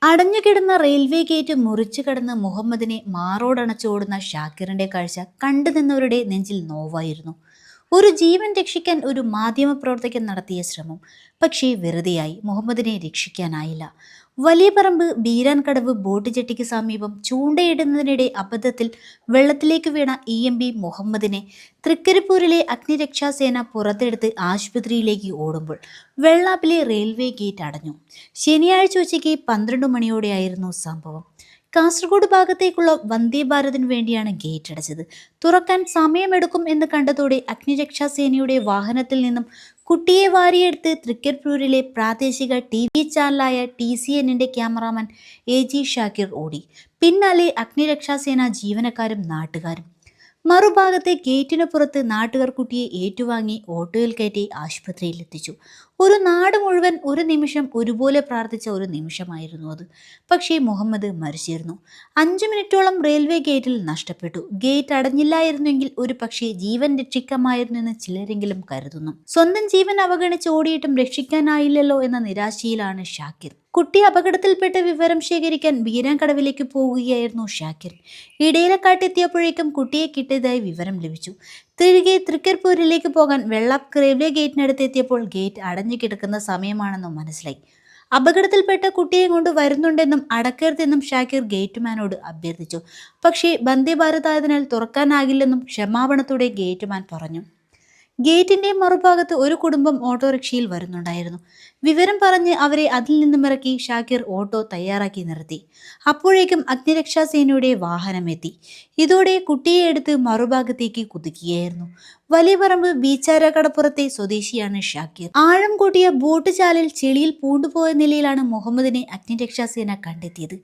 അടഞ്ഞുകിടന്ന railway gate മുറിച്ചു കടന്ന് മുഹമ്മദിനെ മാറോടണച്ചോടുന്ന ഷാക്കിറിന്റെ കാഴ്ച കണ്ടു നിന്നവരുടെ നെഞ്ചിൽ നോവായിരുന്നു. ഒരു ജീവൻ രക്ഷിക്കാൻ ഒരു മാധ്യമപ്രവർത്തകൻ നടത്തിയ ശ്രമം പക്ഷേ വെറുതെയായി. മുഹമ്മദിനെ രക്ഷിക്കാനായില്ല. വലിയ പറമ്പ് ബീരാൻകടവ് ബോട്ട് ജെട്ടിക്ക് സമീപം ചൂണ്ടയിടുന്നതിനിടെ അബദ്ധത്തിൽ വെള്ളത്തിലേക്ക് വീണ EMB മുഹമ്മദിനെ തൃക്കരിപ്പൂരിലെ അഗ്നിരക്ഷാസേന പുറത്തെടുത്ത് ആശുപത്രിയിലേക്ക് ഓടുമ്പോൾ വെള്ളാപ്പിലെ റെയിൽവേ ഗേറ്റ് അടഞ്ഞു. ശനിയാഴ്ച ഉച്ചയ്ക്ക് 12 മണിയോടെയായിരുന്നു സംഭവം. കാസർഗോഡ് ഭാഗത്തേക്കുള്ള വന്ദേ ഭാരതിനു വേണ്ടിയാണ് ഗേറ്റ് അടച്ചത്. തുറക്കാൻ സമയമെടുക്കും എന്ന് കണ്ടതോടെ അഗ്നിരക്ഷാസേനയുടെ വാഹനത്തിൽ നിന്നും കുട്ടിയെ വാരിയെടുത്ത് തൃക്കരിപ്പൂരിലെ പ്രാദേശിക TV ചാനലായ TCNന്റെ ക്യാമറാമാൻ AG ഷാക്കിർ ഓടി. പിന്നാലെ അഗ്നിരക്ഷാസേന ജീവനക്കാരും നാട്ടുകാരും. മറുഭാഗത്തെ ഗേറ്റിനു പുറത്ത് നാട്ടുകാർ കുട്ടിയെ ഏറ്റുവാങ്ങി ഓട്ടോയിൽ കയറ്റി ആശുപത്രിയിൽ എത്തിച്ചു. ഒരു നാട് മുഴുവൻ ഒരു നിമിഷം ഒരുപോലെ പ്രാർത്ഥിച്ച ഒരു നിമിഷമായിരുന്നു അത്. പക്ഷേ മുഹമ്മദ് മരിച്ചിരുന്നു. 5 മിനിറ്റോളം റെയിൽവേ ഗേറ്റിൽ നഷ്ടപ്പെട്ടു. ഗേറ്റ് അടഞ്ഞില്ലായിരുന്നെങ്കിൽ ഒരു പക്ഷേ ജീവൻ രക്ഷിക്കാമായിരുന്നു എന്ന് ചിലരെങ്കിലും കരുതുന്നു. സ്വന്തം ജീവൻ അവഗണിച്ച് ഓടിയിട്ടും രക്ഷിക്കാനായില്ലല്ലോ എന്ന നിരാശയിലാണ് ഷാക്കിർ. കുട്ടി അപകടത്തിൽപ്പെട്ട വിവരം ശേഖരിക്കാൻ ബീരാൻകടവിലേക്ക് പോകുകയായിരുന്നു ഷാക്കിർ. ഇടയിലക്കാട്ടെത്തിയപ്പോഴേക്കും കുട്ടിയെ കിട്ടിയതായി വിവരം ലഭിച്ചു. തിരികെ തൃക്കരിപ്പൂരിലേക്ക് പോകാൻ വെള്ളാപ്പ് റെയിൽവേ ഗേറ്റിനടുത്ത് എത്തിയപ്പോൾ ഗേറ്റ് അടഞ്ഞു കിടക്കുന്ന സമയമാണെന്നും മനസ്സിലായി. അപകടത്തിൽപ്പെട്ട കുട്ടിയെ കൊണ്ട് വരുന്നുണ്ടെന്നും അടക്കരുതെന്നും ഷാക്കിർ ഗേറ്റ്മാനോട് അഭ്യർത്ഥിച്ചു. പക്ഷേ വന്ദേ ഭാരത് ആയതിനാൽ തുറക്കാനാകില്ലെന്നും ക്ഷമാപണത്തോടെ ഗേറ്റ്മാൻ പറഞ്ഞു. ഗേറ്റിന്റെ മറുഭാഗത്ത് ഒരു കുടുംബം ഓട്ടോറിക്ഷയിൽ വരുന്നുണ്ടായിരുന്നു. വിവരം പറഞ്ഞ് അവരെ അതിൽ നിന്നും ഇറക്കി ഷാക്കിർ ഓട്ടോ തയ്യാറാക്കി നിർത്തി. അപ്പോഴേക്കും അഗ്നിരക്ഷാസേനയുടെ വാഹനം എത്തി. ഇതോടെ കുട്ടിയെ എടുത്ത് മറുഭാഗത്തേക്ക് കുതിക്കുകയായിരുന്നു. വലിയ പറമ്പ് ബീച്ചാര കടപ്പുറത്തെ സ്വദേശിയാണ് ഷാക്കിർ. ആഴം കൂട്ടിയ ബോട്ട് ചാലിൽ ചെളിയിൽ പൂണ്ടുപോയ നിലയിലാണ് മുഹമ്മദിനെ അഗ്നിരക്ഷാസേന കണ്ടെത്തിയത്.